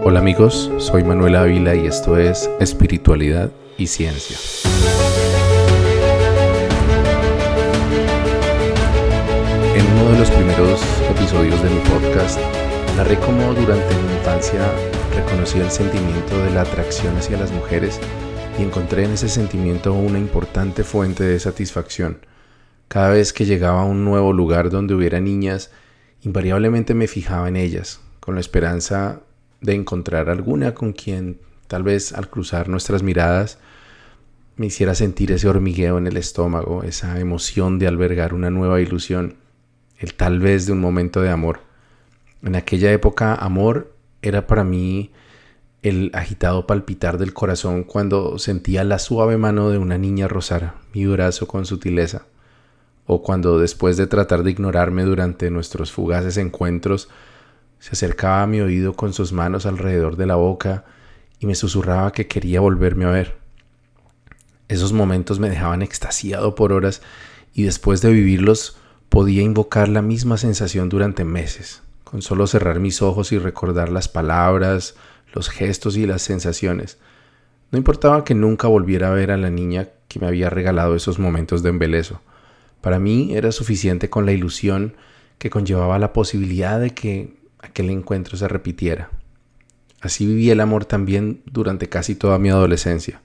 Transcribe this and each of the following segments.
Hola amigos, soy Manuel Ávila y esto es Espiritualidad y Ciencia. En uno de los primeros episodios de mi podcast, narré cómo durante mi infancia reconocí el sentimiento de la atracción hacia las mujeres y encontré en ese sentimiento una importante fuente de satisfacción. Cada vez que llegaba a un nuevo lugar donde hubiera niñas, invariablemente me fijaba en ellas, con la esperanza de encontrar alguna con quien, tal vez al cruzar nuestras miradas, me hiciera sentir ese hormigueo en el estómago, esa emoción de albergar una nueva ilusión, el tal vez de un momento de amor. En aquella época, amor era para mí el agitado palpitar del corazón cuando sentía la suave mano de una niña rozar mi brazo con sutileza, o cuando después de tratar de ignorarme durante nuestros fugaces encuentros, se acercaba a mi oído con sus manos alrededor de la boca y me susurraba que quería volverme a ver. Esos momentos me dejaban extasiado por horas y después de vivirlos podía invocar la misma sensación durante meses, con solo cerrar mis ojos y recordar las palabras, los gestos y las sensaciones. No importaba que nunca volviera a ver a la niña que me había regalado esos momentos de embeleso. Para mí era suficiente con la ilusión que conllevaba la posibilidad de que aquel encuentro se repitiera. Así viví el amor también durante casi toda mi adolescencia.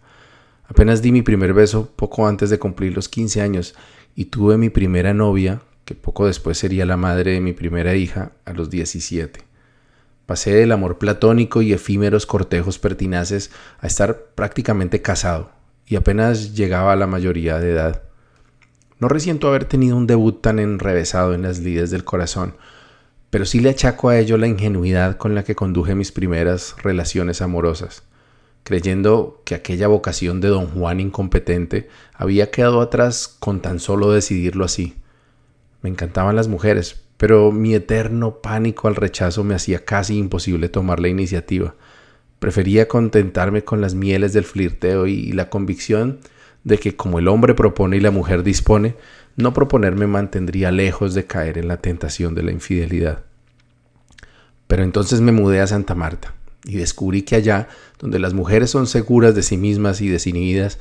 Apenas di mi primer beso poco antes de cumplir los 15 años y tuve mi primera novia, que poco después sería la madre de mi primera hija, a los 17. Pasé del amor platónico y efímeros cortejos pertinaces a estar prácticamente casado y apenas llegaba a la mayoría de edad. No resiento haber tenido un debut tan enrevesado en las lides del corazón, pero sí le achaco a ello la ingenuidad con la que conduje mis primeras relaciones amorosas, creyendo que aquella vocación de don Juan incompetente había quedado atrás con tan solo decidirlo así. Me encantaban las mujeres, pero mi eterno pánico al rechazo me hacía casi imposible tomar la iniciativa. Prefería contentarme con las mieles del flirteo y la convicción de que como el hombre propone y la mujer dispone, no proponer me mantendría lejos de caer en la tentación de la infidelidad. Pero entonces me mudé a Santa Marta y descubrí que allá, donde las mujeres son seguras de sí mismas y desinhibidas,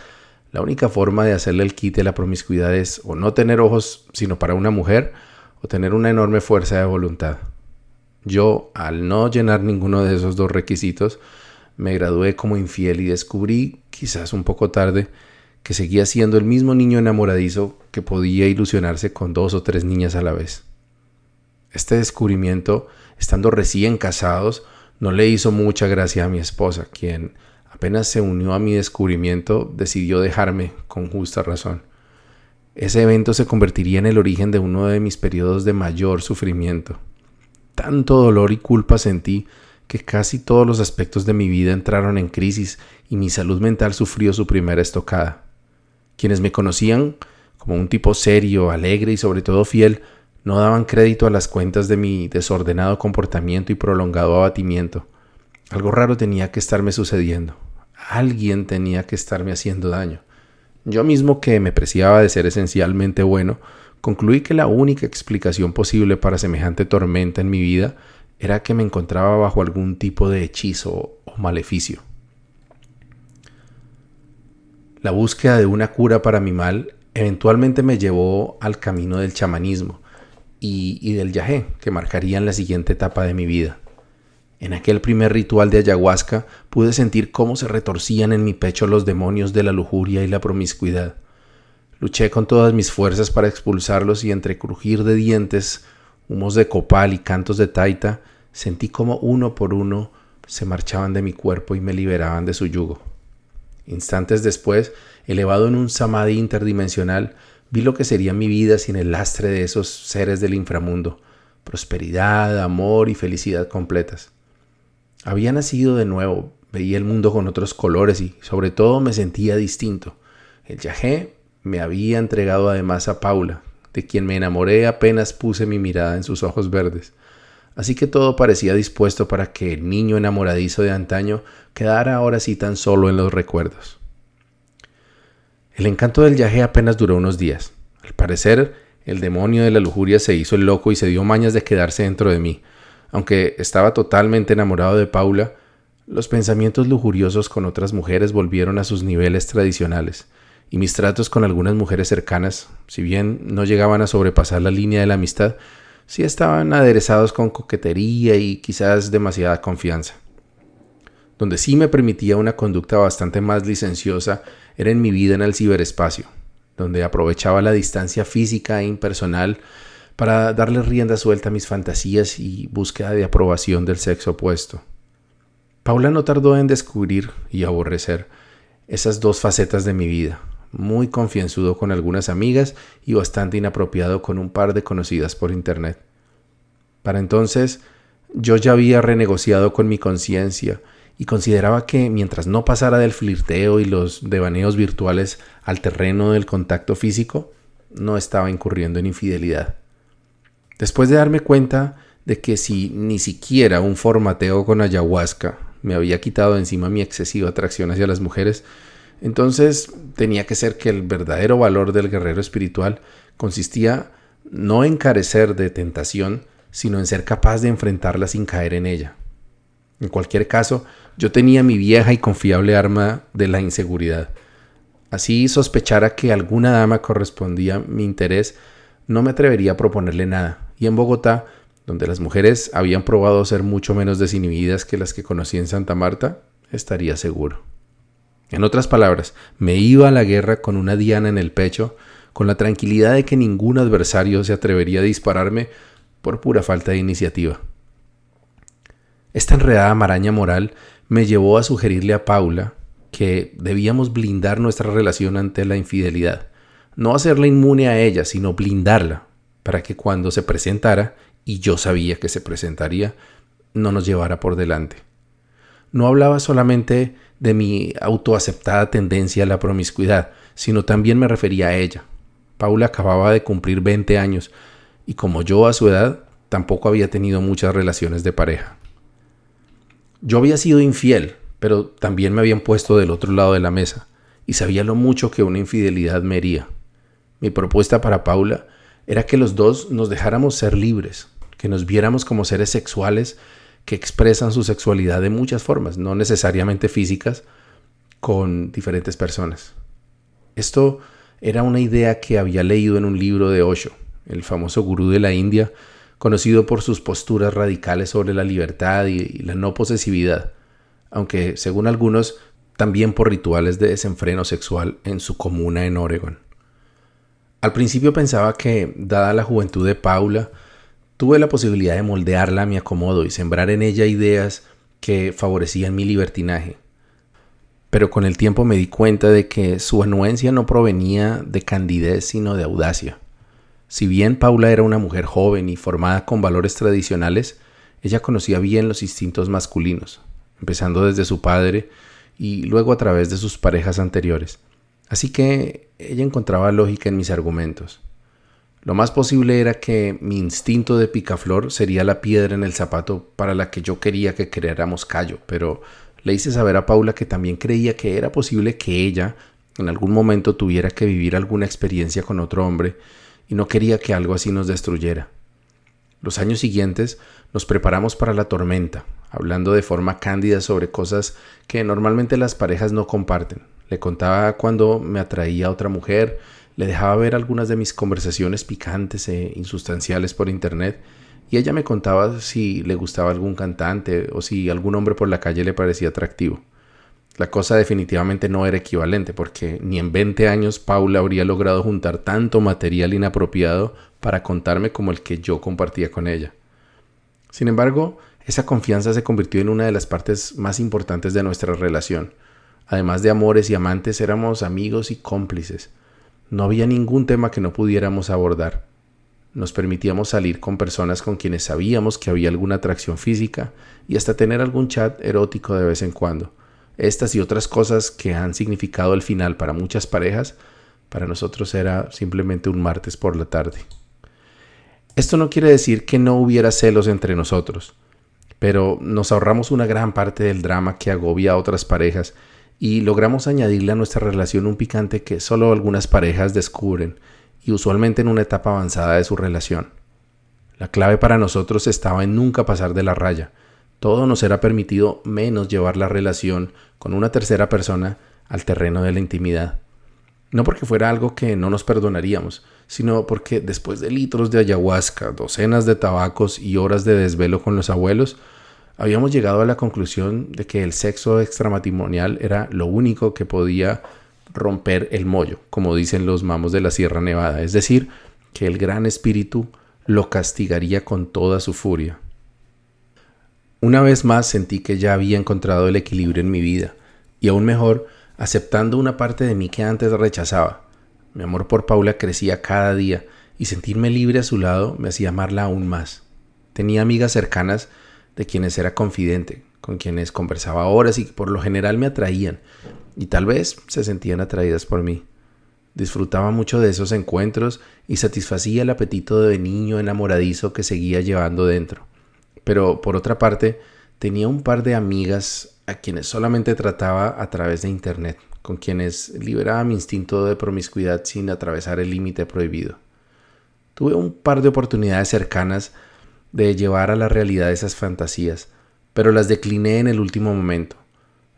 la única forma de hacerle el quite a la promiscuidad es o no tener ojos sino para una mujer o tener una enorme fuerza de voluntad. Yo, al no llenar ninguno de esos dos requisitos, me gradué como infiel y descubrí, quizás un poco tarde, que seguía siendo el mismo niño enamoradizo que podía ilusionarse con 2 o 3 niñas a la vez. Este descubrimiento, estando recién casados, no le hizo mucha gracia a mi esposa, quien apenas se unió a mi descubrimiento, decidió dejarme con justa razón. Ese evento se convertiría en el origen de uno de mis periodos de mayor sufrimiento. Tanto dolor y culpa sentí que casi todos los aspectos de mi vida entraron en crisis y mi salud mental sufrió su primera estocada. Quienes me conocían como un tipo serio, alegre y sobre todo fiel, no daban crédito a las cuentas de mi desordenado comportamiento y prolongado abatimiento. Algo raro tenía que estarme sucediendo. Alguien tenía que estarme haciendo daño. Yo mismo, que me preciaba de ser esencialmente bueno, concluí que la única explicación posible para semejante tormenta en mi vida era que me encontraba bajo algún tipo de hechizo o maleficio. La búsqueda de una cura para mi mal eventualmente me llevó al camino del chamanismo y del yagé, que marcarían la siguiente etapa de mi vida. En aquel primer ritual de ayahuasca pude sentir cómo se retorcían en mi pecho los demonios de la lujuria y la promiscuidad. Luché con todas mis fuerzas para expulsarlos y entre crujir de dientes, humos de copal y cantos de taita, sentí como uno por uno se marchaban de mi cuerpo y me liberaban de su yugo. Instantes después, elevado en un samadhi interdimensional, vi lo que sería mi vida sin el lastre de esos seres del inframundo, prosperidad, amor y felicidad completas. Había nacido de nuevo, veía el mundo con otros colores y sobre todo me sentía distinto. El yagé me había entregado además a Paula, de quien me enamoré apenas puse mi mirada en sus ojos verdes. Así que todo parecía dispuesto para que el niño enamoradizo de antaño quedara ahora sí tan solo en los recuerdos. El encanto del yagé apenas duró unos días. Al parecer, el demonio de la lujuria se hizo el loco y se dio mañas de quedarse dentro de mí. Aunque estaba totalmente enamorado de Paula, Los pensamientos lujuriosos con otras mujeres volvieron a sus niveles tradicionales, y mis tratos con algunas mujeres cercanas, si bien no llegaban a sobrepasar la línea de la amistad, sí estaban aderezados con coquetería y quizás demasiada confianza. Donde sí me permitía una conducta bastante más licenciosa era en mi vida en el ciberespacio, donde aprovechaba la distancia física e impersonal para darle rienda suelta a mis fantasías y búsqueda de aprobación del sexo opuesto. Paula no tardó en descubrir y aborrecer esas dos facetas de mi vida, muy confianzudo con algunas amigas y bastante inapropiado con un par de conocidas por internet. Para entonces, yo ya había renegociado con mi conciencia y consideraba que mientras no pasara del flirteo y los devaneos virtuales al terreno del contacto físico, no estaba incurriendo en infidelidad. Después de darme cuenta de que si ni siquiera un formateo con ayahuasca me había quitado de encima mi excesiva atracción hacia las mujeres, entonces tenía que ser que el verdadero valor del guerrero espiritual consistía no en carecer de tentación, sino en ser capaz de enfrentarla sin caer en ella. En cualquier caso, yo tenía mi vieja y confiable arma de la inseguridad. Así sospechara que alguna dama correspondía mi interés, no me atrevería a proponerle nada, y en Bogotá, donde las mujeres habían probado ser mucho menos desinhibidas que las que conocí en Santa Marta, estaría seguro. En otras palabras, me iba a la guerra con una diana en el pecho, con la tranquilidad de que ningún adversario se atrevería a dispararme por pura falta de iniciativa. Esta enredada maraña moral me llevó a sugerirle a Paula que debíamos blindar nuestra relación ante la infidelidad, no hacerla inmune a ella, sino blindarla, para que cuando se presentara, y yo sabía que se presentaría, no nos llevara por delante. No hablaba solamente de mi autoaceptada tendencia a la promiscuidad, sino también me refería a ella. Paula acababa de cumplir 20 años, y como yo a su edad, tampoco había tenido muchas relaciones de pareja. Yo había sido infiel, pero también me habían puesto del otro lado de la mesa, y sabía lo mucho que una infidelidad me hería. Mi propuesta para Paula era que los dos nos dejáramos ser libres, que nos viéramos como seres sexuales que expresan su sexualidad de muchas formas, no necesariamente físicas, con diferentes personas. Esto era una idea que había leído en un libro de Osho, el famoso gurú de la India, conocido por sus posturas radicales sobre la libertad y la no posesividad, aunque según algunos también por rituales de desenfreno sexual en su comuna en Oregón. Al principio pensaba que, dada la juventud de Paula, tuve la posibilidad de moldearla a mi acomodo y sembrar en ella ideas que favorecían mi libertinaje. Pero con el tiempo me di cuenta de que su anuencia no provenía de candidez sino de audacia. Si bien Paula era una mujer joven y formada con valores tradicionales, ella conocía bien los instintos masculinos, empezando desde su padre y luego a través de sus parejas anteriores. Así que ella encontraba lógica en mis argumentos. Lo más posible era que mi instinto de picaflor sería la piedra en el zapato para la que yo quería que creáramos callo, pero le hice saber a Paula que también creía que era posible que ella en algún momento tuviera que vivir alguna experiencia con otro hombre y no quería que algo así nos destruyera. Los años siguientes nos preparamos para la tormenta, hablando de forma cándida sobre cosas que normalmente las parejas no comparten. Le contaba cuando me atraía a otra mujer, le dejaba ver algunas de mis conversaciones picantes e insustanciales por internet y ella me contaba si le gustaba algún cantante o si algún hombre por la calle le parecía atractivo. La cosa definitivamente no era equivalente porque ni en 20 años Paula habría logrado juntar tanto material inapropiado para contarme como el que yo compartía con ella. Sin embargo, esa confianza se convirtió en una de las partes más importantes de nuestra relación. Además de amores y amantes, éramos amigos y cómplices. No había ningún tema que no pudiéramos abordar. Nos permitíamos salir con personas con quienes sabíamos que había alguna atracción física y hasta tener algún chat erótico de vez en cuando. Estas y otras cosas que han significado el final para muchas parejas, para nosotros era simplemente un martes por la tarde. Esto no quiere decir que no hubiera celos entre nosotros, pero nos ahorramos una gran parte del drama que agobia a otras parejas y logramos añadirle a nuestra relación un picante que solo algunas parejas descubren y usualmente en una etapa avanzada de su relación. La clave para nosotros estaba en nunca pasar de la raya, Todo nos era permitido menos llevar la relación con una tercera persona al terreno de la intimidad. No porque fuera algo que no nos perdonaríamos, sino porque después de litros de ayahuasca, docenas de tabacos y horas de desvelo con los abuelos, habíamos llegado a la conclusión de que el sexo extramatrimonial era lo único que podía romper el mollo, como dicen los mamos de la Sierra Nevada, es decir, que el Gran Espíritu lo castigaría con toda su furia. Una vez más sentí que ya había encontrado el equilibrio en mi vida, y aún mejor, aceptando una parte de mí que antes rechazaba. Mi amor por Paula crecía cada día, y sentirme libre a su lado me hacía amarla aún más. Tenía amigas cercanas de quienes era confidente, con quienes conversaba horas y que por lo general me atraían, y tal vez se sentían atraídas por mí. Disfrutaba mucho de esos encuentros y satisfacía el apetito de niño enamoradizo que seguía llevando dentro. Pero por otra parte, tenía un par de amigas a quienes solamente trataba a través de internet, con quienes liberaba mi instinto de promiscuidad sin atravesar el límite prohibido. Tuve un par de oportunidades cercanas de llevar a la realidad esas fantasías, pero las decliné en el último momento.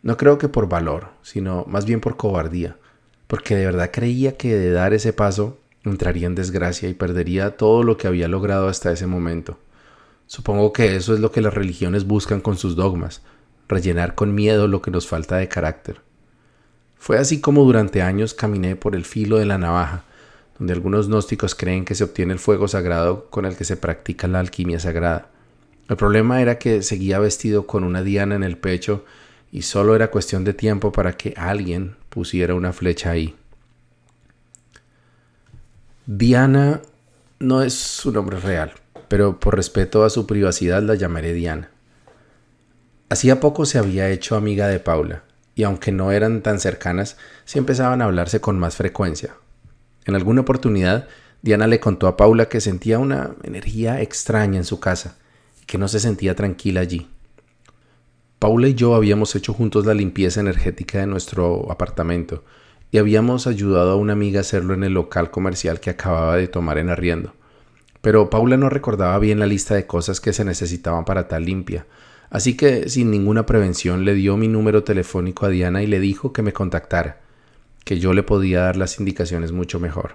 No creo que por valor, sino más bien por cobardía, porque de verdad creía que de dar ese paso entraría en desgracia y perdería todo lo que había logrado hasta ese momento. Supongo que eso es lo que las religiones buscan con sus dogmas, rellenar con miedo lo que nos falta de carácter. Fue así como durante años caminé por el filo de la navaja, donde algunos gnósticos creen que se obtiene el fuego sagrado con el que se practica la alquimia sagrada. El problema era que seguía vestido con una diana en el pecho y solo era cuestión de tiempo para que alguien pusiera una flecha ahí. Diana no es su nombre real, pero por respeto a su privacidad la llamaré Diana. Hacía poco se había hecho amiga de Paula, y aunque no eran tan cercanas, sí empezaban a hablarse con más frecuencia. En alguna oportunidad, Diana le contó a Paula que sentía una energía extraña en su casa y que no se sentía tranquila allí. Paula y yo habíamos hecho juntos la limpieza energética de nuestro apartamento y habíamos ayudado a una amiga a hacerlo en el local comercial que acababa de tomar en arriendo. Pero Paula no recordaba bien la lista de cosas que se necesitaban para tal limpia, así que sin ninguna prevención le dio mi número telefónico a Diana y le dijo que me contactara, que yo le podía dar las indicaciones mucho mejor.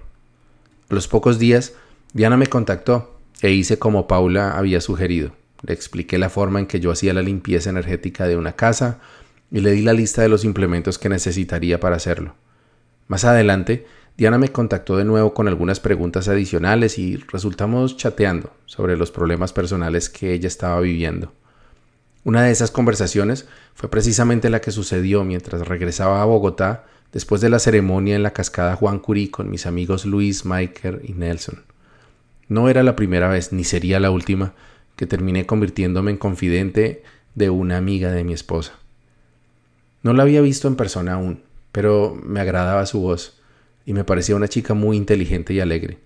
A los pocos días, Diana me contactó e hice como Paula había sugerido. Le expliqué la forma en que yo hacía la limpieza energética de una casa y le di la lista de los implementos que necesitaría para hacerlo. Más adelante, Diana me contactó de nuevo con algunas preguntas adicionales y resultamos chateando sobre los problemas personales que ella estaba viviendo. Una de esas conversaciones fue precisamente la que sucedió mientras regresaba a Bogotá después de la ceremonia en la cascada Juan Curí con mis amigos Luis, Michael y Nelson. No era la primera vez, ni sería la última, que terminé convirtiéndome en confidente de una amiga de mi esposa. No la había visto en persona aún, pero me agradaba su voz y me parecía una chica muy inteligente y alegre.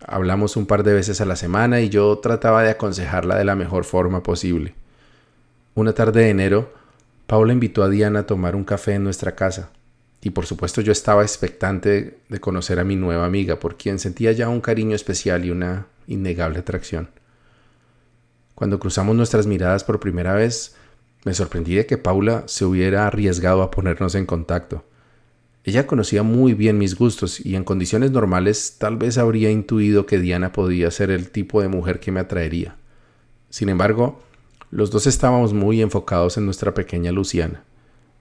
Hablamos un par de veces a la semana y yo trataba de aconsejarla de la mejor forma posible. Una tarde de enero, Paula invitó a Diana a tomar un café en nuestra casa. Y por supuesto yo estaba expectante de conocer a mi nueva amiga, por quien sentía ya un cariño especial y una innegable atracción. Cuando cruzamos nuestras miradas por primera vez, me sorprendí de que Paula se hubiera arriesgado a ponernos en contacto. Ella conocía muy bien mis gustos y en condiciones normales tal vez habría intuido que Diana podía ser el tipo de mujer que me atraería. Sin embargo, los dos estábamos muy enfocados en nuestra pequeña Luciana.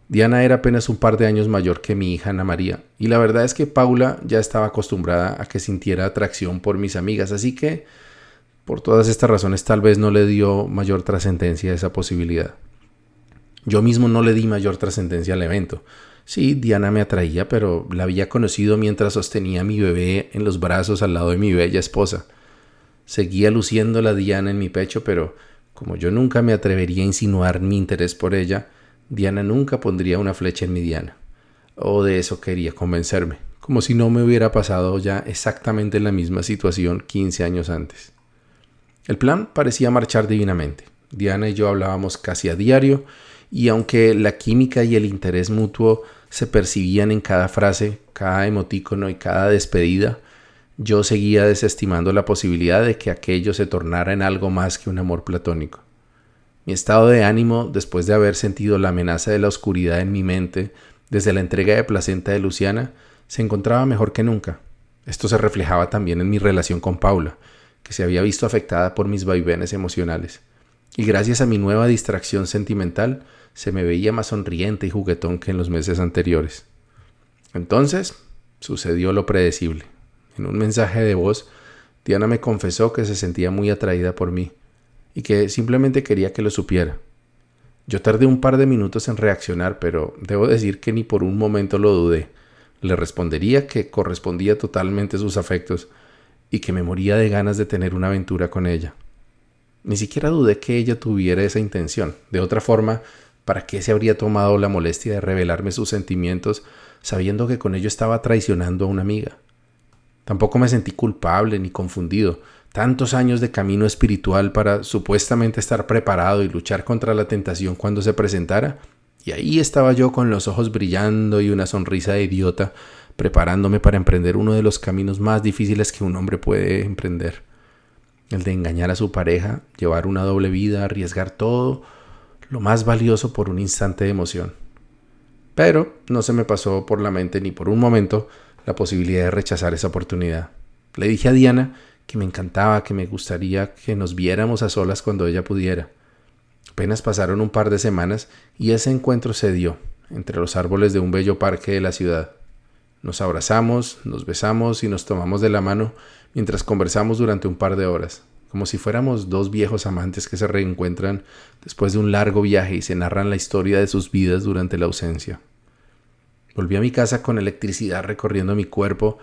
Diana era apenas un par de años mayor que mi hija Ana María, y la verdad es que Paula ya estaba acostumbrada a que sintiera atracción por mis amigas, así que por todas estas razones tal vez no le dio mayor trascendencia a esa posibilidad. Yo mismo no le di mayor trascendencia al evento. Sí, Diana me atraía, pero la había conocido mientras sostenía a mi bebé en los brazos al lado de mi bella esposa. Seguía luciendo la Diana en mi pecho, pero como yo nunca me atrevería a insinuar mi interés por ella, Diana nunca pondría una flecha en mi Diana. O de eso quería convencerme, como si no me hubiera pasado ya exactamente la misma situación 15 años antes. El plan parecía marchar divinamente. Diana y yo hablábamos casi a diario, y aunque la química y el interés mutuo se percibían en cada frase, cada emotícono y cada despedida, yo seguía desestimando la posibilidad de que aquello se tornara en algo más que un amor platónico. Mi estado de ánimo, después de haber sentido la amenaza de la oscuridad en mi mente desde la entrega de placenta de Luciana, se encontraba mejor que nunca. Esto se reflejaba también en mi relación con Paula, que se había visto afectada por mis vaivenes emocionales. Y gracias a mi nueva distracción sentimental, se me veía más sonriente y juguetón que en los meses anteriores. Entonces, sucedió lo predecible. En un mensaje de voz, Diana me confesó que se sentía muy atraída por mí y que simplemente quería que lo supiera. Yo tardé un par de minutos en reaccionar, pero debo decir que ni por un momento lo dudé. Le respondería que correspondía totalmente a sus afectos y que me moría de ganas de tener una aventura con ella. Ni siquiera dudé que ella tuviera esa intención. De otra forma, ¿para qué se habría tomado la molestia de revelarme sus sentimientos sabiendo que con ello estaba traicionando a una amiga? Tampoco me sentí culpable ni confundido. Tantos años de camino espiritual para supuestamente estar preparado y luchar contra la tentación cuando se presentara, y ahí estaba yo con los ojos brillando y una sonrisa de idiota, preparándome para emprender uno de los caminos más difíciles que un hombre puede emprender. El de engañar a su pareja, llevar una doble vida, arriesgar todo, lo más valioso por un instante de emoción. Pero no se me pasó por la mente ni por un momento la posibilidad de rechazar esa oportunidad. Le dije a Diana que me encantaba, que me gustaría que nos viéramos a solas cuando ella pudiera. Apenas pasaron un par de semanas y ese encuentro se dio entre los árboles de un bello parque de la ciudad. Nos abrazamos, nos besamos y nos tomamos de la mano mientras conversamos durante un par de horas, como si fuéramos dos viejos amantes que se reencuentran después de un largo viaje y se narran la historia de sus vidas durante la ausencia. Volví a mi casa con electricidad recorriendo mi cuerpo,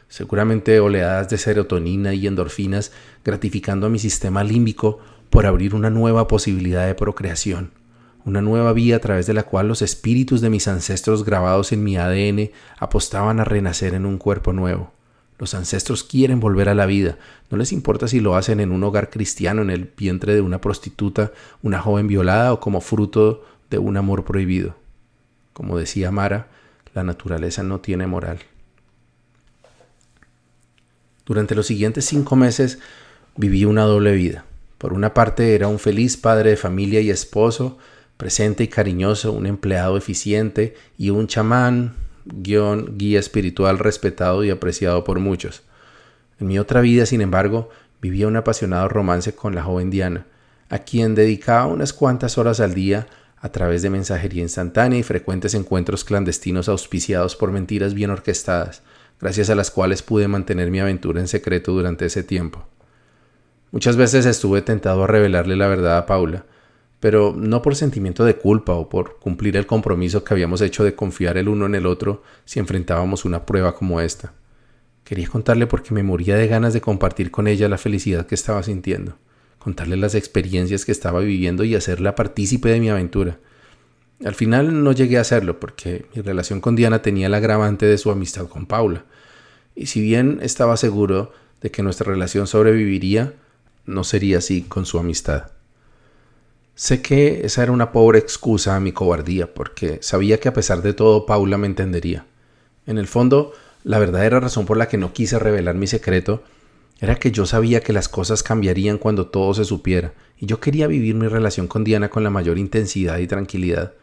seguramente oleadas de serotonina y endorfinas gratificando a mi sistema límbico por abrir una nueva posibilidad de procreación, una nueva vía a través de la cual los espíritus de mis ancestros grabados en mi ADN apostaban a renacer en un cuerpo nuevo. Los ancestros quieren volver a la vida, no les importa si lo hacen en un hogar cristiano, en el vientre de una prostituta, una joven violada o como fruto de un amor prohibido. Como decía Mara, la naturaleza no tiene moral. Durante los siguientes 5 meses viví una doble vida. Por una parte era un feliz padre de familia y esposo, presente y cariñoso, un empleado eficiente y un chamán, guía espiritual respetado y apreciado por muchos. En mi otra vida, sin embargo, vivía un apasionado romance con la joven Diana, a quien dedicaba unas cuantas horas al día a través de mensajería instantánea y frecuentes encuentros clandestinos auspiciados por mentiras bien orquestadas, gracias a las cuales pude mantener mi aventura en secreto durante ese tiempo. Muchas veces estuve tentado a revelarle la verdad a Paula, pero no por sentimiento de culpa o por cumplir el compromiso que habíamos hecho de confiar el uno en el otro si enfrentábamos una prueba como esta. Quería contarle porque me moría de ganas de compartir con ella la felicidad que estaba sintiendo, contarle las experiencias que estaba viviendo y hacerla partícipe de mi aventura. Al final no llegué a hacerlo porque mi relación con Diana tenía el agravante de su amistad con Paula. Y si bien estaba seguro de que nuestra relación sobreviviría, no sería así con su amistad. Sé que esa era una pobre excusa a mi cobardía, porque sabía que a pesar de todo Paula me entendería. En el fondo, la verdadera razón por la que no quise revelar mi secreto era que yo sabía que las cosas cambiarían cuando todo se supiera, y yo quería vivir mi relación con Diana con la mayor intensidad y tranquilidad.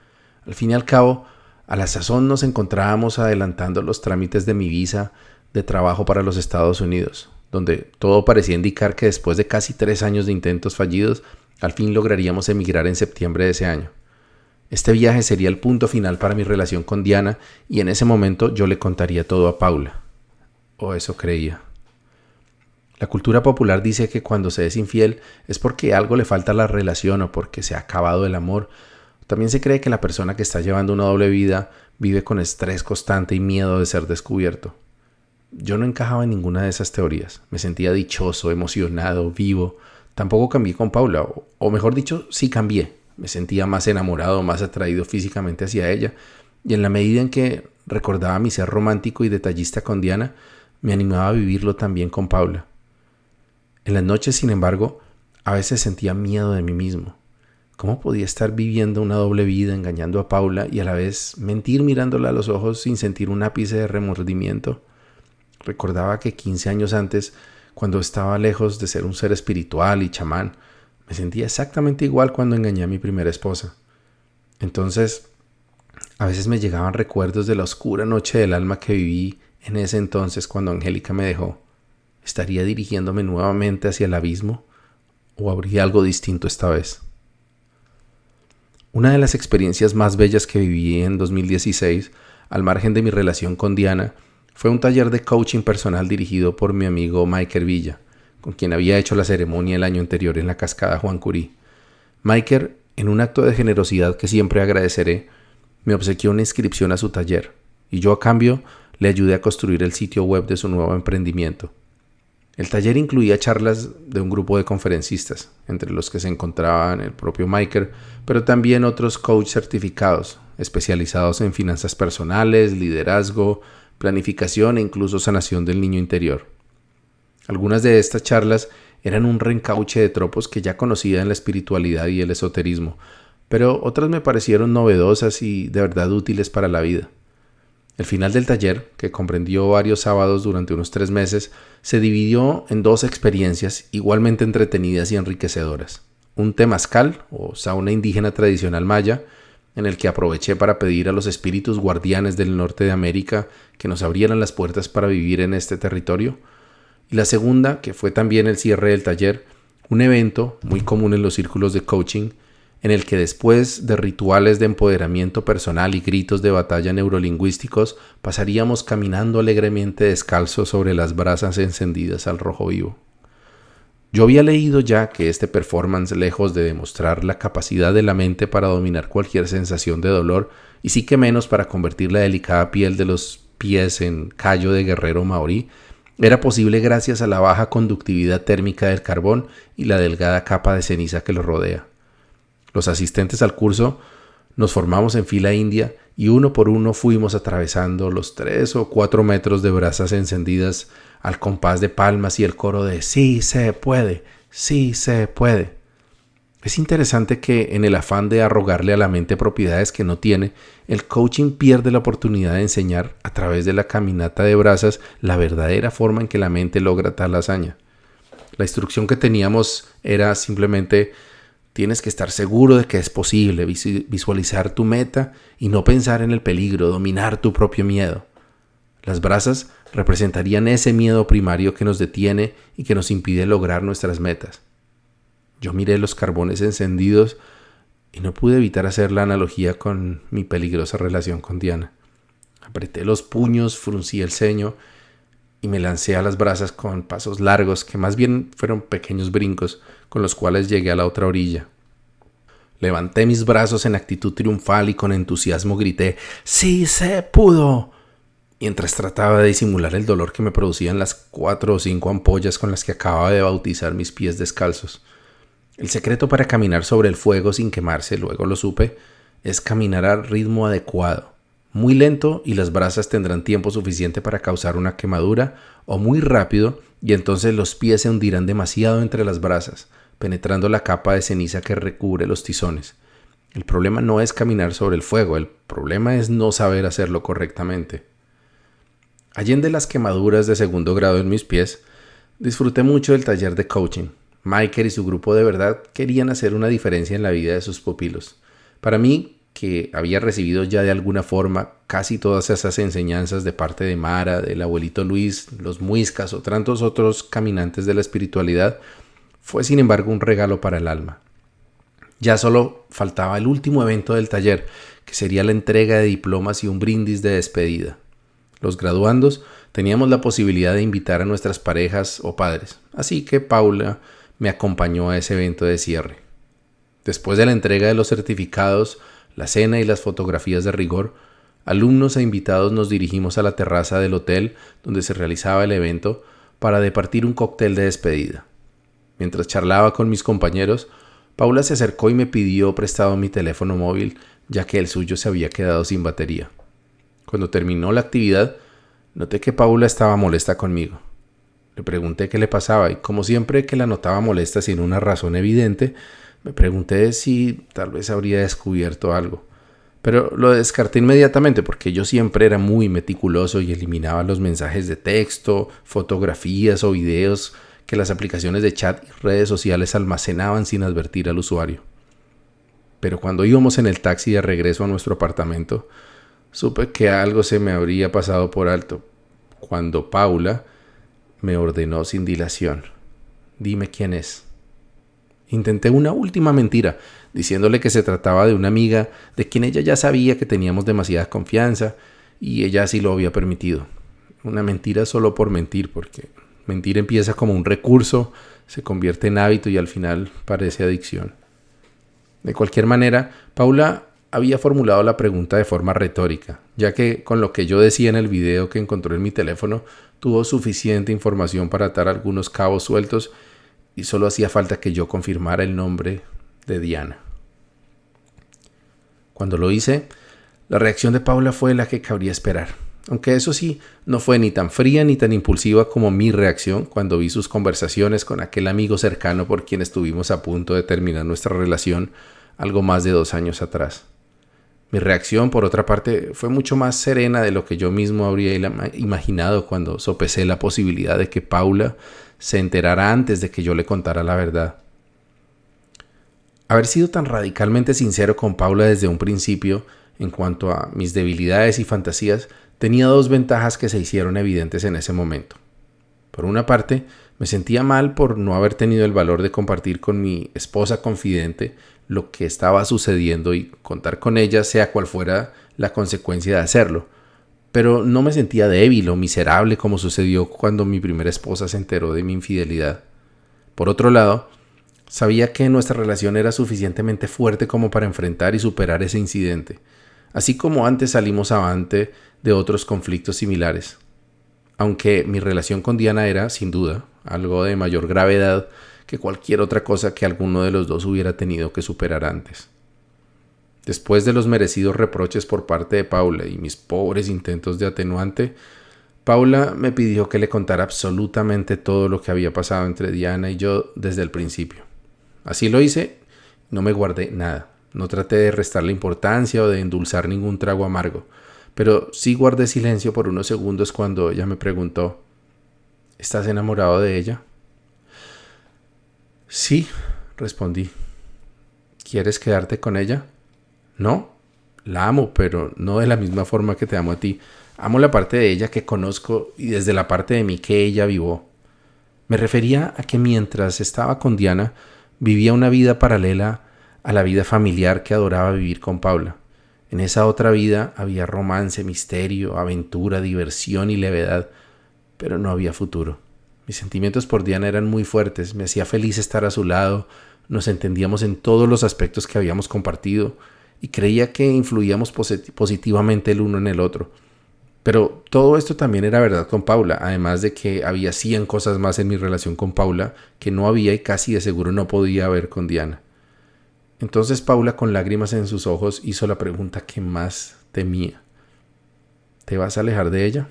Al fin y al cabo, a la sazón nos encontrábamos adelantando los trámites de mi visa de trabajo para los Estados Unidos, donde todo parecía indicar que después de casi 3 años de intentos fallidos, al fin lograríamos emigrar en septiembre de ese año. Este viaje sería el punto final para mi relación con Diana y en ese momento yo le contaría todo a Paula. O eso creía. La cultura popular dice que cuando se es infiel es porque algo le falta a la relación o porque se ha acabado el amor. También se cree que la persona que está llevando una doble vida vive con estrés constante y miedo de ser descubierto. Yo no encajaba en ninguna de esas teorías. Me sentía dichoso, emocionado, vivo. Tampoco cambié con Paula, o mejor dicho, sí cambié. Me sentía más enamorado, más atraído físicamente hacia ella, y en la medida en que recordaba mi ser romántico y detallista con Diana, me animaba a vivirlo también con Paula. En las noches, sin embargo, a veces sentía miedo de mí mismo. ¿Cómo podía estar viviendo una doble vida, engañando a Paula y a la vez mentir mirándola a los ojos sin sentir un ápice de remordimiento? Recordaba que 15 años antes, cuando estaba lejos de ser un ser espiritual y chamán, Me sentía exactamente igual cuando engañé a mi primera esposa. Entonces, a veces me llegaban recuerdos de la oscura noche del alma que viví en ese entonces cuando Angélica me dejó. ¿Estaría dirigiéndome nuevamente hacia el abismo o habría algo distinto esta vez? Una de las experiencias más bellas que viví en 2016, al margen de mi relación con Diana, fue un taller de coaching personal dirigido por mi amigo Michael Villa, con quien había hecho la ceremonia el año anterior en la cascada Juan Curí. Michael, en un acto de generosidad que siempre agradeceré, me obsequió una inscripción a su taller, y yo a cambio le ayudé a construir el sitio web de su nuevo emprendimiento. El taller incluía charlas de un grupo de conferencistas, entre los que se encontraban el propio Michael, pero también otros coaches certificados, especializados en finanzas personales, liderazgo, planificación e incluso sanación del niño interior. Algunas de estas charlas eran un reencauche de tropos que ya conocía en la espiritualidad y el esoterismo, pero otras me parecieron novedosas y de verdad útiles para la vida. El final del taller, que comprendió varios sábados durante unos 3 meses, se dividió en 2 experiencias igualmente entretenidas y enriquecedoras. Un temazcal, o sauna indígena tradicional maya, en el que aproveché para pedir a los espíritus guardianes del norte de América que nos abrieran las puertas para vivir en este territorio. Y la segunda, que fue también el cierre del taller, un evento muy común en los círculos de coaching, en el que después de rituales de empoderamiento personal y gritos de batalla neurolingüísticos, pasaríamos caminando alegremente descalzos sobre las brasas encendidas al rojo vivo. Yo había leído ya que este performance, lejos de demostrar la capacidad de la mente para dominar cualquier sensación de dolor, y sí que menos para convertir la delicada piel de los pies en callo de guerrero maorí, era posible gracias a la baja conductividad térmica del carbón y la delgada capa de ceniza que lo rodea. Los asistentes al curso nos formamos en fila india y uno por uno fuimos atravesando los 3 o 4 metros de brasas encendidas al compás de palmas y el coro de "Sí se puede, sí se puede". Es interesante que en el afán de arrogarle a la mente propiedades que no tiene, el coaching pierde la oportunidad de enseñar a través de la caminata de brasas la verdadera forma en que la mente logra tal hazaña. La instrucción que teníamos era simplemente: tienes que estar seguro de que es posible visualizar tu meta y no pensar en el peligro, dominar tu propio miedo. Las brasas representarían ese miedo primario que nos detiene y que nos impide lograr nuestras metas. Yo miré los carbones encendidos y no pude evitar hacer la analogía con mi peligrosa relación con Diana. Apreté los puños, fruncí el ceño y me lancé a las brasas con pasos largos que más bien fueron pequeños brincos con los cuales llegué a la otra orilla. Levanté mis brazos en actitud triunfal y con entusiasmo grité "¡Sí se pudo!", mientras trataba de disimular el dolor que me producían las 4 o 5 ampollas con las que acababa de bautizar mis pies descalzos. El secreto para caminar sobre el fuego sin quemarse, luego lo supe, es caminar al ritmo adecuado. Muy lento y las brasas tendrán tiempo suficiente para causar una quemadura, o muy rápido y entonces los pies se hundirán demasiado entre las brasas, penetrando la capa de ceniza que recubre los tizones. El problema no es caminar sobre el fuego, el problema es no saber hacerlo correctamente. Allende las quemaduras de 2º grado en mis pies, disfruté mucho del taller de coaching. Michael y su grupo de verdad querían hacer una diferencia en la vida de sus pupilos. Para mí, que había recibido ya de alguna forma casi todas esas enseñanzas de parte de Mara, del abuelito Luis, los muiscas o tantos otros caminantes de la espiritualidad, fue sin embargo un regalo para el alma. Ya solo faltaba el último evento del taller, que sería la entrega de diplomas y un brindis de despedida. Los graduandos teníamos la posibilidad de invitar a nuestras parejas o padres, así que Paula me acompañó a ese evento de cierre. Después de la entrega de los certificados, la cena y las fotografías de rigor, alumnos e invitados nos dirigimos a la terraza del hotel donde se realizaba el evento para departir un cóctel de despedida. Mientras charlaba con mis compañeros, Paula se acercó y me pidió prestado mi teléfono móvil, ya que el suyo se había quedado sin batería. Cuando terminó la actividad, noté que Paula estaba molesta conmigo. Le pregunté qué le pasaba y, como siempre que la notaba molesta sin una razón evidente, me pregunté si tal vez habría descubierto algo. Pero lo descarté inmediatamente porque yo siempre era muy meticuloso y eliminaba los mensajes de texto, fotografías o videos que las aplicaciones de chat y redes sociales almacenaban sin advertir al usuario. Pero cuando íbamos en el taxi de regreso a nuestro apartamento, supe que algo se me habría pasado por alto, cuando Paula me ordenó sin dilación: dime quién es. Intenté una última mentira, diciéndole que se trataba de una amiga de quien ella ya sabía que teníamos demasiada confianza y ella así lo había permitido. Una mentira solo por mentir, porque mentir empieza como un recurso, se convierte en hábito y al final parece adicción. De cualquier manera, Paula había formulado la pregunta de forma retórica, ya que con lo que yo decía en el video que encontró en mi teléfono, tuvo suficiente información para atar algunos cabos sueltos y solo hacía falta que yo confirmara el nombre de Diana. Cuando lo hice, la reacción de Paula fue la que cabría esperar, aunque eso sí, no fue ni tan fría ni tan impulsiva como mi reacción cuando vi sus conversaciones con aquel amigo cercano por quien estuvimos a punto de terminar nuestra relación algo más de 2 años atrás. Mi reacción, por otra parte, fue mucho más serena de lo que yo mismo habría imaginado cuando sopesé la posibilidad de que Paula se enterara antes de que yo le contara la verdad. Haber sido tan radicalmente sincero con Paula desde un principio en cuanto a mis debilidades y fantasías tenía 2 ventajas que se hicieron evidentes en ese momento. Por una parte, me sentía mal por no haber tenido el valor de compartir con mi esposa confidente lo que estaba sucediendo y contar con ella sea cual fuera la consecuencia de hacerlo. Pero no me sentía débil o miserable como sucedió cuando mi primera esposa se enteró de mi infidelidad. Por otro lado, sabía que nuestra relación era suficientemente fuerte como para enfrentar y superar ese incidente, así como antes salimos avante de otros conflictos similares. Aunque mi relación con Diana era, sin duda, algo de mayor gravedad que cualquier otra cosa que alguno de los dos hubiera tenido que superar antes. Después de los merecidos reproches por parte de Paula y mis pobres intentos de atenuante, Paula me pidió que le contara absolutamente todo lo que había pasado entre Diana y yo desde el principio. Así lo hice, no me guardé nada. No traté de restarle importancia o de endulzar ningún trago amargo, pero sí guardé silencio por unos segundos cuando ella me preguntó: ¿estás enamorado de ella? Sí, respondí. ¿Quieres quedarte con ella? No, la amo, pero no de la misma forma que te amo a ti. Amo la parte de ella que conozco y desde la parte de mí que ella vivió. Me refería a que mientras estaba con Diana, vivía una vida paralela a la vida familiar que adoraba vivir con Paula. En esa otra vida había romance, misterio, aventura, diversión y levedad, pero no había futuro. Mis sentimientos por Diana eran muy fuertes, me hacía feliz estar a su lado, nos entendíamos en todos los aspectos que habíamos compartido y creía que influíamos positivamente el uno en el otro. Pero todo esto también era verdad con Paula, además de que había 100 cosas más en mi relación con Paula que no había y casi de seguro no podía haber con Diana. Entonces Paula, con lágrimas en sus ojos, hizo la pregunta que más temía. ¿Te vas a alejar de ella?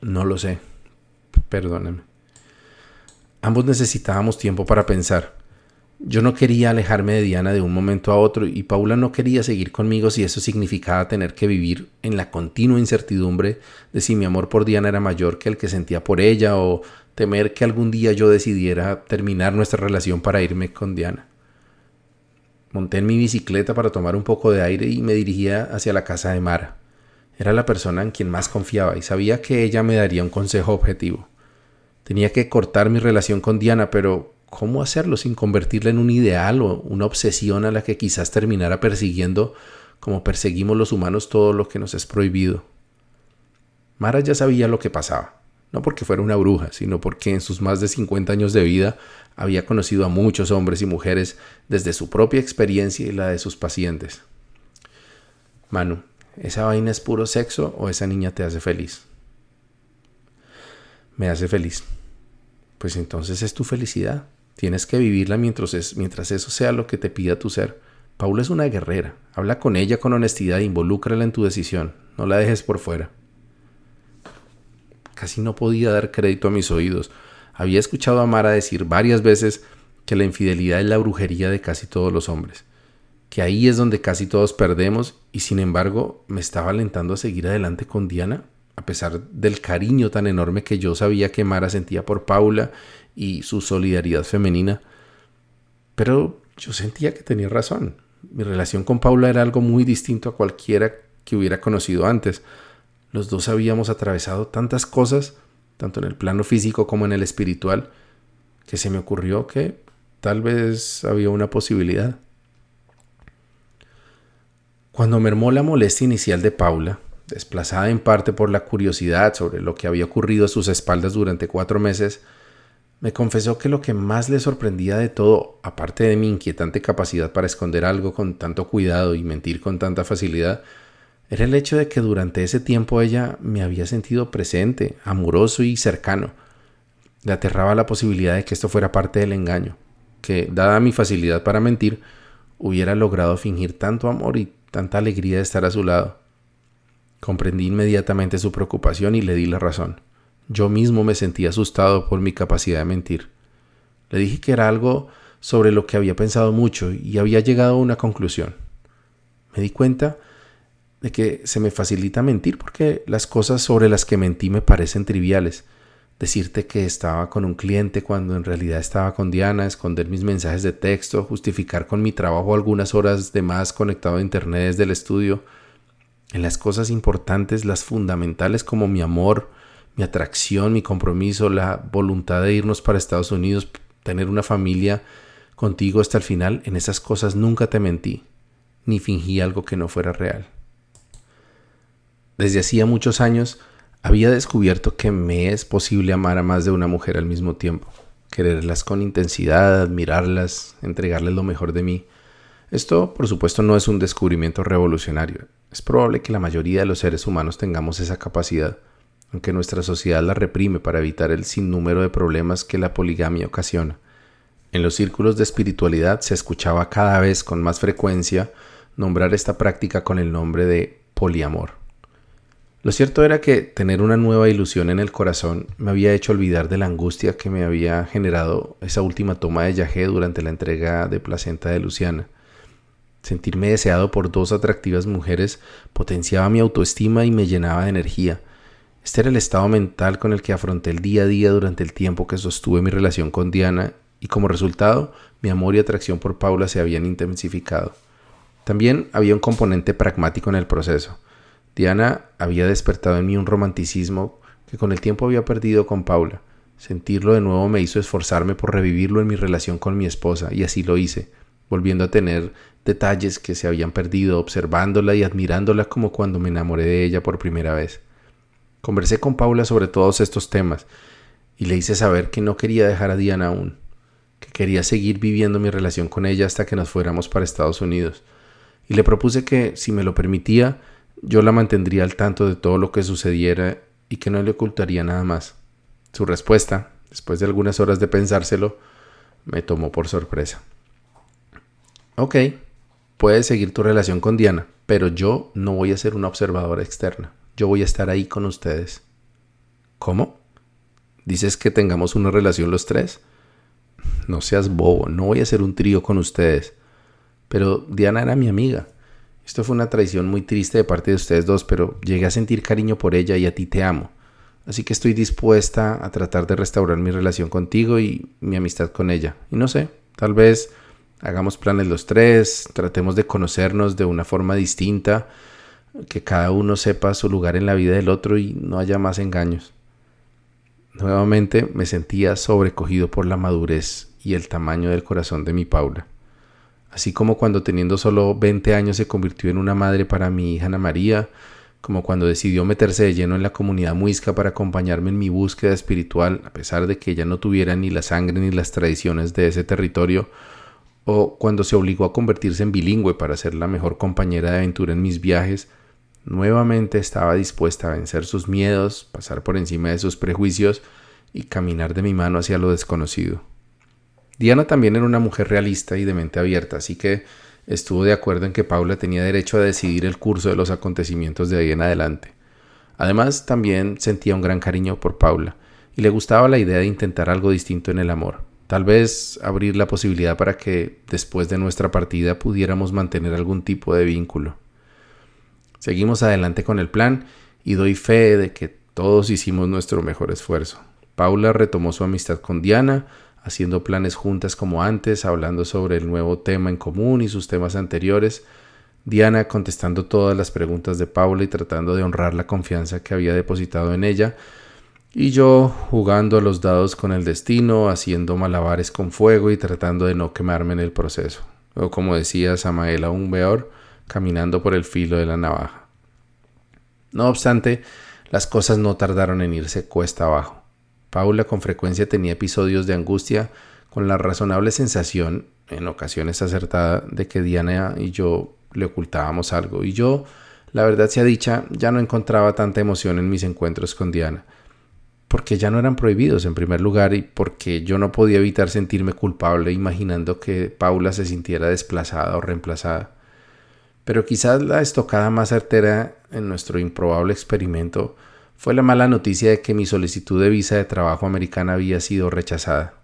No lo sé. Perdóname. Ambos necesitábamos tiempo para pensar. Yo no quería alejarme de Diana de un momento a otro y Paula no quería seguir conmigo si eso significaba tener que vivir en la continua incertidumbre de si mi amor por Diana era mayor que el que sentía por ella o temer que algún día yo decidiera terminar nuestra relación para irme con Diana. Monté en mi bicicleta para tomar un poco de aire y me dirigía hacia la casa de Mara. Era la persona en quien más confiaba y sabía que ella me daría un consejo objetivo. Tenía que cortar mi relación con Diana, pero ¿cómo hacerlo sin convertirla en un ideal o una obsesión a la que quizás terminara persiguiendo como perseguimos los humanos todo lo que nos es prohibido? Mara ya sabía lo que pasaba, no porque fuera una bruja, sino porque en sus más de 50 años de vida había conocido a muchos hombres y mujeres desde su propia experiencia y la de sus pacientes. Manu, ¿esa vaina es puro sexo o esa niña te hace feliz? Me hace feliz. Pues entonces es tu felicidad. Tienes que vivirla mientras eso sea lo que te pida tu ser. Paula es una guerrera. Habla con ella con honestidad e involúcrala en tu decisión. No la dejes por fuera. Casi no podía dar crédito a mis oídos. Había escuchado a Mara decir varias veces que la infidelidad es la brujería de casi todos los hombres, que ahí es donde casi todos perdemos y sin embargo me estaba alentando a seguir adelante con Diana. a pesar del cariño tan enorme que yo sabía que Mara sentía por Paula y su solidaridad femenina. Pero yo sentía que tenía razón. Mi relación con Paula era algo muy distinto a cualquiera que hubiera conocido antes. Los dos habíamos atravesado tantas cosas, tanto en el plano físico como en el espiritual, que se me ocurrió que tal vez había una posibilidad. Cuando mermó la molestia inicial de Paula, desplazada en parte por la curiosidad sobre lo que había ocurrido a sus espaldas durante 4 meses, me confesó que lo que más le sorprendía de todo, aparte de mi inquietante capacidad para esconder algo con tanto cuidado y mentir con tanta facilidad, era el hecho de que durante ese tiempo ella me había sentido presente, amoroso y cercano. Le aterraba la posibilidad de que esto fuera parte del engaño, que, dada mi facilidad para mentir, hubiera logrado fingir tanto amor y tanta alegría de estar a su lado. Comprendí inmediatamente su preocupación y le di la razón. Yo mismo me sentía asustado por mi capacidad de mentir. Le dije que era algo sobre lo que había pensado mucho y había llegado a una conclusión. Me di cuenta de que se me facilita mentir porque las cosas sobre las que mentí me parecen triviales. Decirte que estaba con un cliente cuando en realidad estaba con Diana, esconder mis mensajes de texto, justificar con mi trabajo algunas horas de más conectado a internet desde el estudio. En las cosas importantes, las fundamentales como mi amor, mi atracción, mi compromiso, la voluntad de irnos para Estados Unidos, tener una familia contigo hasta el final, en esas cosas nunca te mentí, ni fingí algo que no fuera real. Desde hacía muchos años había descubierto que me es posible amar a más de una mujer al mismo tiempo, quererlas con intensidad, admirarlas, entregarles lo mejor de mí. Esto, por supuesto, no es un descubrimiento revolucionario. Es probable que la mayoría de los seres humanos tengamos esa capacidad, aunque nuestra sociedad la reprime para evitar el sinnúmero de problemas que la poligamia ocasiona. En los círculos de espiritualidad se escuchaba cada vez con más frecuencia nombrar esta práctica con el nombre de poliamor. Lo cierto era que tener una nueva ilusión en el corazón me había hecho olvidar de la angustia que me había generado esa última toma de yagé durante la entrega de placenta de Luciana. Sentirme deseado por 2 atractivas mujeres potenciaba mi autoestima y me llenaba de energía. Este era el estado mental con el que afronté el día a día durante el tiempo que sostuve mi relación con Diana y como resultado, mi amor y atracción por Paula se habían intensificado. También había un componente pragmático en el proceso. Diana había despertado en mí un romanticismo que con el tiempo había perdido con Paula. Sentirlo de nuevo me hizo esforzarme por revivirlo en mi relación con mi esposa y así lo hice, volviendo a tener detalles que se habían perdido, observándola y admirándola como cuando me enamoré de ella por primera vez. Conversé con Paula sobre todos estos temas y le hice saber que no quería dejar a Diana aún, que quería seguir viviendo mi relación con ella hasta que nos fuéramos para Estados Unidos. Y le propuse que, si me lo permitía, yo la mantendría al tanto de todo lo que sucediera y que no le ocultaría nada más. Su respuesta, después de algunas horas de pensárselo, me tomó por sorpresa. Ok, puedes seguir tu relación con Diana, pero yo no voy a ser una observadora externa. Yo voy a estar ahí con ustedes. ¿Cómo? ¿Dices que tengamos una relación los 3? No seas bobo, no voy a hacer un trío con ustedes. Pero Diana era mi amiga. Esto fue una traición muy triste de parte de ustedes 2, pero llegué a sentir cariño por ella y a ti te amo. Así que estoy dispuesta a tratar de restaurar mi relación contigo y mi amistad con ella. Y no sé, tal vez hagamos planes los 3, tratemos de conocernos de una forma distinta, que cada uno sepa su lugar en la vida del otro y no haya más engaños. Nuevamente me sentía sobrecogido por la madurez y el tamaño del corazón de mi Paula. Así como cuando teniendo solo 20 años se convirtió en una madre para mi hija Ana María, como cuando decidió meterse de lleno en la comunidad muisca para acompañarme en mi búsqueda espiritual, a pesar de que ella no tuviera ni la sangre ni las tradiciones de ese territorio, o cuando se obligó a convertirse en bilingüe para ser la mejor compañera de aventura en mis viajes, nuevamente estaba dispuesta a vencer sus miedos, pasar por encima de sus prejuicios y caminar de mi mano hacia lo desconocido. Diana también era una mujer realista y de mente abierta, así que estuvo de acuerdo en que Paula tenía derecho a decidir el curso de los acontecimientos de ahí en adelante. Además, también sentía un gran cariño por Paula y le gustaba la idea de intentar algo distinto en el amor. Tal vez abrir la posibilidad para que, después de nuestra partida, pudiéramos mantener algún tipo de vínculo. Seguimos adelante con el plan y doy fe de que todos hicimos nuestro mejor esfuerzo. Paula retomó su amistad con Diana, haciendo planes juntas como antes, hablando sobre el nuevo tema en común y sus temas anteriores. Diana contestando todas las preguntas de Paula y tratando de honrar la confianza que había depositado en ella. Y yo jugando a los dados con el destino, haciendo malabares con fuego y tratando de no quemarme en el proceso. O como decía Samael Aun Weor, caminando por el filo de la navaja. No obstante, las cosas no tardaron en irse cuesta abajo. Paula con frecuencia tenía episodios de angustia con la razonable sensación, en ocasiones acertada, de que Diana y yo le ocultábamos algo. Y yo, la verdad sea dicha, ya no encontraba tanta emoción en mis encuentros con Diana. Porque ya no eran prohibidos en primer lugar y porque yo no podía evitar sentirme culpable imaginando que Paula se sintiera desplazada o reemplazada. Pero quizás la estocada más certera en nuestro improbable experimento fue la mala noticia de que mi solicitud de visa de trabajo americana había sido rechazada.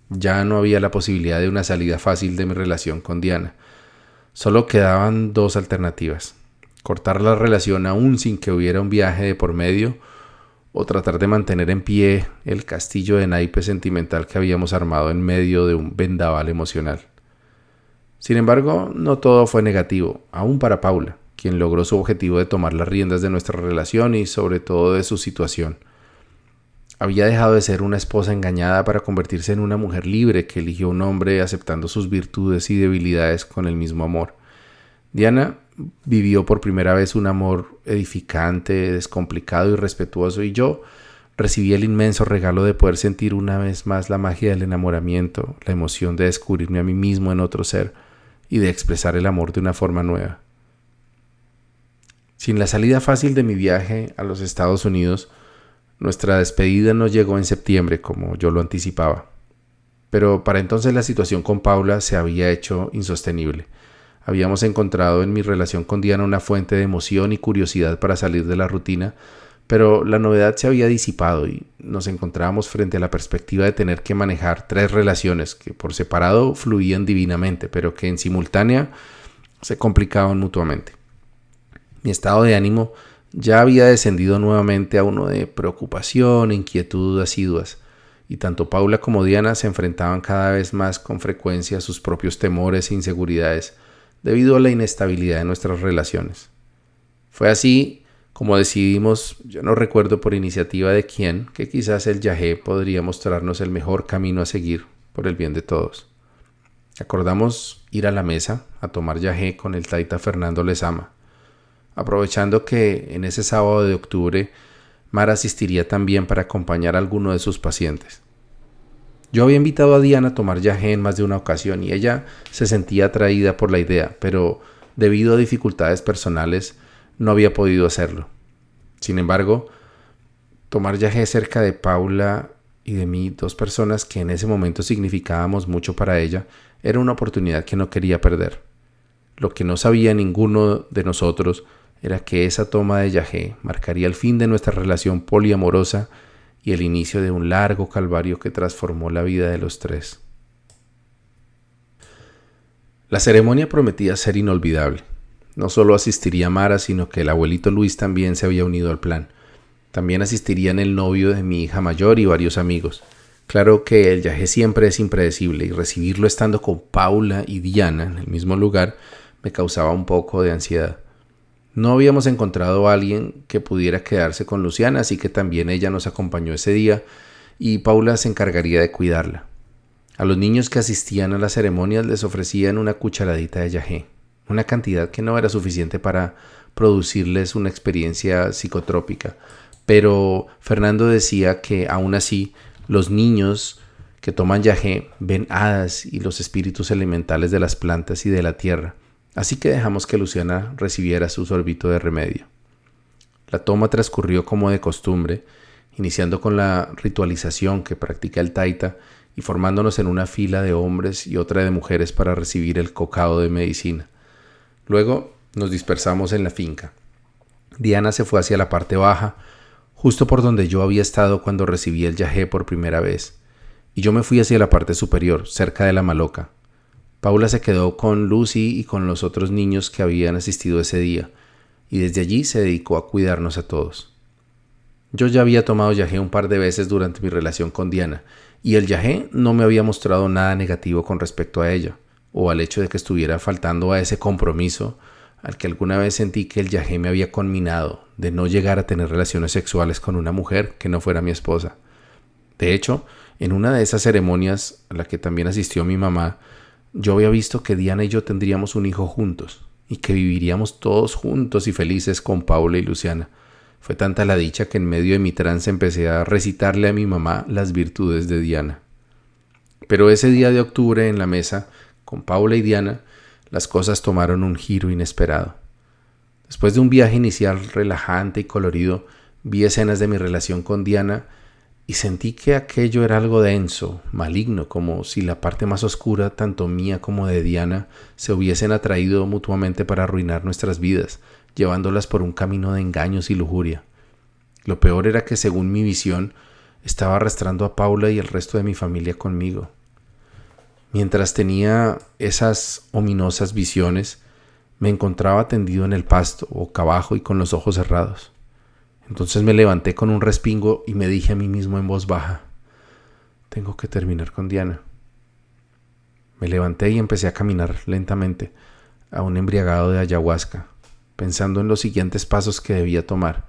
Ya no había la posibilidad de una salida fácil de mi relación con Diana. Solo quedaban dos alternativas: cortar la relación aún sin que hubiera un viaje de por medio, o tratar de mantener en pie el castillo de naipe sentimental que habíamos armado en medio de un vendaval emocional. Sin embargo, no todo fue negativo, aún para Paula, quien logró su objetivo de tomar las riendas de nuestra relación y sobre todo de su situación. Había dejado de ser una esposa engañada para convertirse en una mujer libre que eligió un hombre aceptando sus virtudes y debilidades con el mismo amor. Diana vivió por primera vez un amor edificante, descomplicado y respetuoso, y yo recibí el inmenso regalo de poder sentir una vez más la magia del enamoramiento, la emoción de descubrirme a mí mismo en otro ser y de expresar el amor de una forma nueva. Sin la salida fácil de mi viaje a los Estados Unidos, nuestra despedida no llegó en septiembre como yo lo anticipaba. Pero para entonces la situación con Paula se había hecho insostenible. Habíamos encontrado en mi relación con Diana una fuente de emoción y curiosidad para salir de la rutina, pero la novedad se había disipado y nos encontrábamos frente a la perspectiva de tener que manejar 3 relaciones que por separado fluían divinamente, pero que en simultánea se complicaban mutuamente. Mi estado de ánimo ya había descendido nuevamente a uno de preocupación e inquietud asiduas, y tanto Paula como Diana se enfrentaban cada vez más con frecuencia a sus propios temores e inseguridades, debido a la inestabilidad de nuestras relaciones. Fue así como decidimos, yo no recuerdo por iniciativa de quién, que quizás el yagé podría mostrarnos el mejor camino a seguir por el bien de todos. Acordamos ir a la mesa a tomar yagé con el taita Fernando Lezama, aprovechando que en ese sábado de octubre Mara asistiría también para acompañar a alguno de sus pacientes. Yo había invitado a Diana a tomar yagé en más de una ocasión y ella se sentía atraída por la idea, pero debido a dificultades personales no había podido hacerlo. Sin embargo, tomar yagé cerca de Paula y de mí, 2 personas que en ese momento significábamos mucho para ella, era una oportunidad que no quería perder. Lo que no sabía ninguno de nosotros era que esa toma de yagé marcaría el fin de nuestra relación poliamorosa y el inicio de un largo calvario que transformó la vida de los 3. La ceremonia prometía ser inolvidable. No solo asistiría Mara, sino que el abuelito Luis también se había unido al plan. También asistirían el novio de mi hija mayor y varios amigos. Claro que el yagé siempre es impredecible y recibirlo estando con Paula y Diana en el mismo lugar me causaba un poco de ansiedad. No habíamos encontrado a alguien que pudiera quedarse con Luciana, así que también ella nos acompañó ese día y Paula se encargaría de cuidarla. A los niños que asistían a las ceremonias les ofrecían una cucharadita de yagé, una cantidad que no era suficiente para producirles una experiencia psicotrópica, pero Fernando decía que aún así los niños que toman yagé ven hadas y los espíritus elementales de las plantas y de la tierra. Así que dejamos que Luciana recibiera su sorbito de remedio. La toma transcurrió como de costumbre, iniciando con la ritualización que practica el taita y formándonos en una fila de hombres y otra de mujeres para recibir el cocado de medicina. Luego nos dispersamos en la finca. Diana se fue hacia la parte baja, justo por donde yo había estado cuando recibí el yagé por primera vez, y yo me fui hacia la parte superior, cerca de la maloca. Paula se quedó con Lucy y con los otros niños que habían asistido ese día, y desde allí se dedicó a cuidarnos a todos. Yo ya había tomado yagé un par de veces durante mi relación con Diana, y el yagé no me había mostrado nada negativo con respecto a ella, o al hecho de que estuviera faltando a ese compromiso al que alguna vez sentí que el yagé me había conminado de no llegar a tener relaciones sexuales con una mujer que no fuera mi esposa. De hecho, en una de esas ceremonias a la que también asistió mi mamá, yo había visto que Diana y yo tendríamos un hijo juntos y que viviríamos todos juntos y felices con Paula y Luciana. Fue tanta la dicha que en medio de mi trance empecé a recitarle a mi mamá las virtudes de Diana. Pero ese día de octubre en la mesa, con Paula y Diana, las cosas tomaron un giro inesperado. Después de un viaje inicial relajante y colorido, vi escenas de mi relación con Diana y sentí que aquello era algo denso, maligno, como si la parte más oscura, tanto mía como de Diana, se hubiesen atraído mutuamente para arruinar nuestras vidas, llevándolas por un camino de engaños y lujuria. Lo peor era que, según mi visión, estaba arrastrando a Paula y el resto de mi familia conmigo. Mientras tenía esas ominosas visiones, me encontraba tendido en el pasto, boca abajo y con los ojos cerrados. Entonces me levanté con un respingo y me dije a mí mismo en voz baja: tengo que terminar con Diana. Me levanté y empecé a caminar lentamente, aún embriagado de ayahuasca, pensando en los siguientes pasos que debía tomar.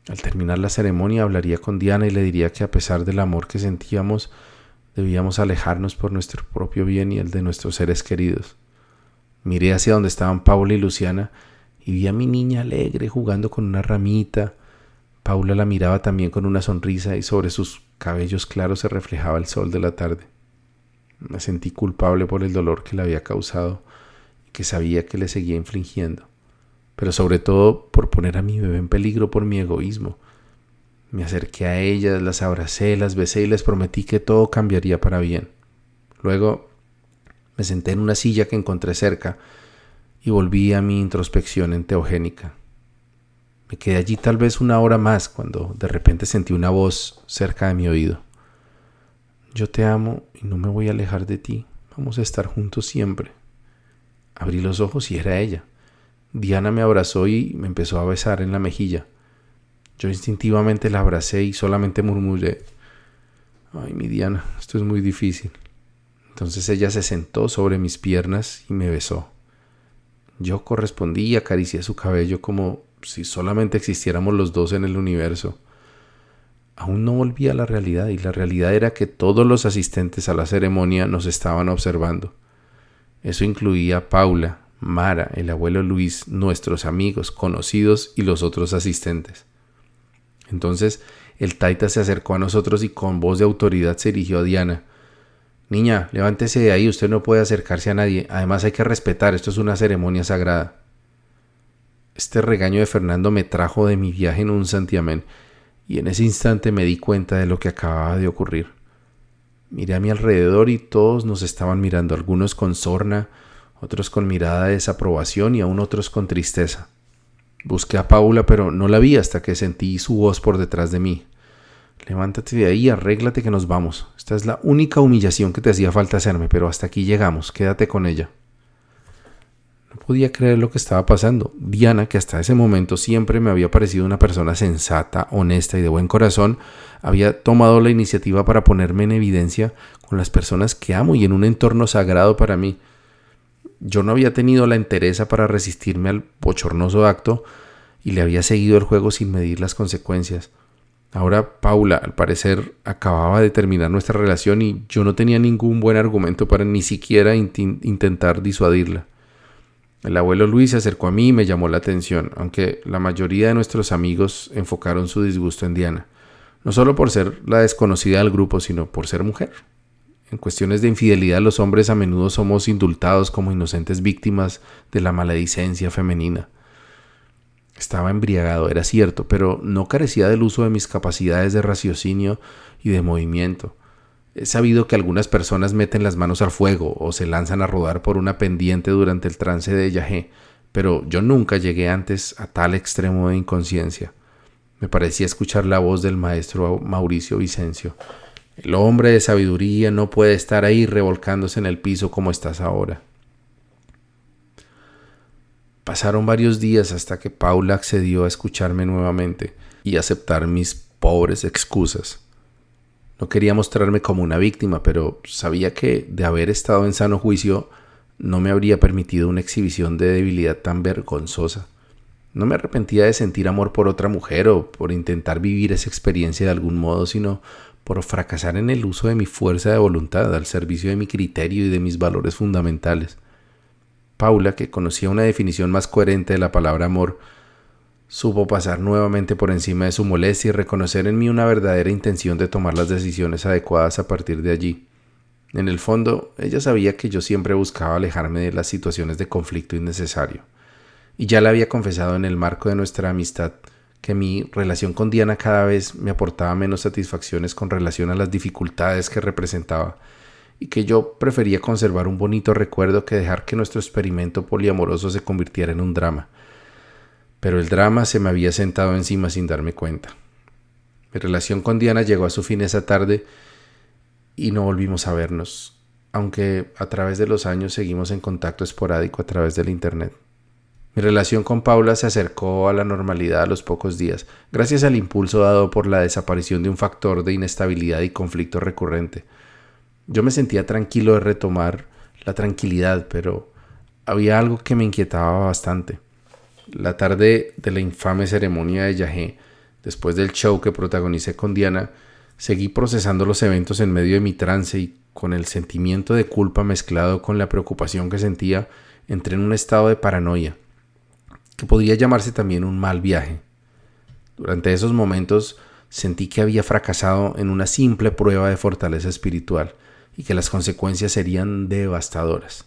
Al terminar la ceremonia hablaría con Diana y le diría que, a pesar del amor que sentíamos, debíamos alejarnos por nuestro propio bien y el de nuestros seres queridos. Miré hacia donde estaban Paula y Luciana y vi a mi niña alegre jugando con una ramita. Paula la miraba también con una sonrisa y sobre sus cabellos claros se reflejaba el sol de la tarde. Me sentí culpable por el dolor que le había causado y que sabía que le seguía infligiendo, pero sobre todo por poner a mi bebé en peligro por mi egoísmo. Me acerqué a ellas, las abracé, las besé y les prometí que todo cambiaría para bien. Luego me senté en una silla que encontré cerca y volví a mi introspección enteogénica. Me quedé allí tal vez una hora más cuando de repente sentí una voz cerca de mi oído. Yo te amo y no me voy a alejar de ti. Vamos a estar juntos siempre. Abrí los ojos y era ella. Diana me abrazó y me empezó a besar en la mejilla. Yo instintivamente la abracé y solamente murmuré: ay, mi Diana, esto es muy difícil. Entonces ella se sentó sobre mis piernas y me besó. Yo correspondí y acaricié su cabello como si solamente existiéramos los dos en el universo. Aún no volví a la realidad, y la realidad era que todos los asistentes a la ceremonia nos estaban observando. Eso incluía a Paula, Mara, el abuelo Luis, nuestros amigos, conocidos y los otros asistentes. Entonces el taita se acercó a nosotros y con voz de autoridad se dirigió a Diana: niña, levántese de ahí, usted no puede acercarse a nadie, además hay que respetar, esto es una ceremonia sagrada. Este regaño de Fernando me trajo de mi viaje en un santiamén, y en ese instante me di cuenta de lo que acababa de ocurrir. Miré a mi alrededor y todos nos estaban mirando, algunos con sorna, otros con mirada de desaprobación y aún otros con tristeza. Busqué a Paula, pero no la vi hasta que sentí su voz por detrás de mí: levántate de ahí, arréglate que nos vamos. Esta es la única humillación que te hacía falta hacerme, pero hasta aquí llegamos, quédate con ella. No podía creer lo que estaba pasando. Diana, que hasta ese momento siempre me había parecido una persona sensata, honesta y de buen corazón, había tomado la iniciativa para ponerme en evidencia con las personas que amo y en un entorno sagrado para mí. Yo no había tenido la entereza para resistirme al bochornoso acto y le había seguido el juego sin medir las consecuencias. Ahora Paula, al parecer, acababa de terminar nuestra relación y yo no tenía ningún buen argumento para ni siquiera intentar disuadirla. El abuelo Luis se acercó a mí y me llamó la atención, aunque la mayoría de nuestros amigos enfocaron su disgusto en Diana, no solo por ser la desconocida del grupo, sino por ser mujer. En cuestiones de infidelidad, los hombres a menudo somos indultados como inocentes víctimas de la maledicencia femenina. Estaba embriagado, era cierto, pero no carecía del uso de mis capacidades de raciocinio y de movimiento. He sabido que algunas personas meten las manos al fuego o se lanzan a rodar por una pendiente durante el trance de yagé, pero yo nunca llegué antes a tal extremo de inconsciencia. Me parecía escuchar la voz del maestro Mauricio Vicencio: el hombre de sabiduría no puede estar ahí revolcándose en el piso como estás ahora. Pasaron varios días hasta que Paula accedió a escucharme nuevamente y aceptar mis pobres excusas. No quería mostrarme como una víctima, pero sabía que de haber estado en sano juicio no me habría permitido una exhibición de debilidad tan vergonzosa. No me arrepentía de sentir amor por otra mujer o por intentar vivir esa experiencia de algún modo, sino por fracasar en el uso de mi fuerza de voluntad al servicio de mi criterio y de mis valores fundamentales. Paula, que conocía una definición más coherente de la palabra amor, supo pasar nuevamente por encima de su molestia y reconocer en mí una verdadera intención de tomar las decisiones adecuadas a partir de allí. En el fondo, ella sabía que yo siempre buscaba alejarme de las situaciones de conflicto innecesario. Y ya le había confesado en el marco de nuestra amistad que mi relación con Diana cada vez me aportaba menos satisfacciones con relación a las dificultades que representaba, y que yo prefería conservar un bonito recuerdo que dejar que nuestro experimento poliamoroso se convirtiera en un drama. Pero el drama se me había sentado encima sin darme cuenta. Mi relación con Diana llegó a su fin esa tarde y no volvimos a vernos, aunque a través de los años seguimos en contacto esporádico a través del internet. Mi relación con Paula se acercó a la normalidad a los pocos días, gracias al impulso dado por la desaparición de un factor de inestabilidad y conflicto recurrente. Yo me sentía tranquilo de retomar la tranquilidad, pero había algo que me inquietaba bastante. La tarde de la infame ceremonia de yagé, después del show que protagonicé con Diana, seguí procesando los eventos en medio de mi trance y con el sentimiento de culpa mezclado con la preocupación que sentía, entré en un estado de paranoia, que podría llamarse también un mal viaje. Durante esos momentos sentí que había fracasado en una simple prueba de fortaleza espiritual y que las consecuencias serían devastadoras.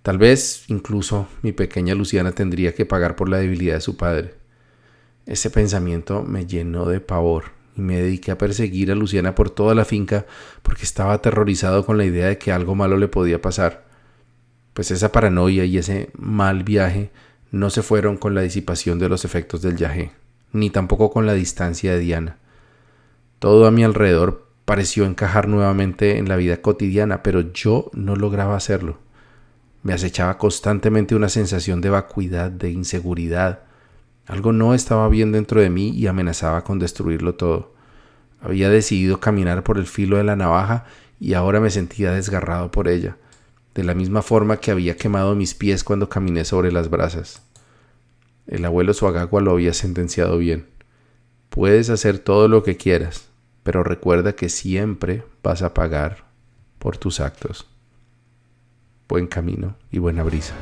Tal vez incluso mi pequeña Luciana tendría que pagar por la debilidad de su padre. Ese pensamiento me llenó de pavor y me dediqué a perseguir a Luciana por toda la finca porque estaba aterrorizado con la idea de que algo malo le podía pasar. Pues esa paranoia y ese mal viaje no se fueron con la disipación de los efectos del yagé, ni tampoco con la distancia de Diana. Todo a mi alrededor pareció encajar nuevamente en la vida cotidiana, pero yo no lograba hacerlo. Me acechaba constantemente una sensación de vacuidad, de inseguridad. Algo no estaba bien dentro de mí y amenazaba con destruirlo todo. Había decidido caminar por el filo de la navaja y ahora me sentía desgarrado por ella, de la misma forma que había quemado mis pies cuando caminé sobre las brasas. El abuelo Suagagua lo había sentenciado bien. Puedes hacer todo lo que quieras, pero recuerda que siempre vas a pagar por tus actos. Buen camino y buena brisa.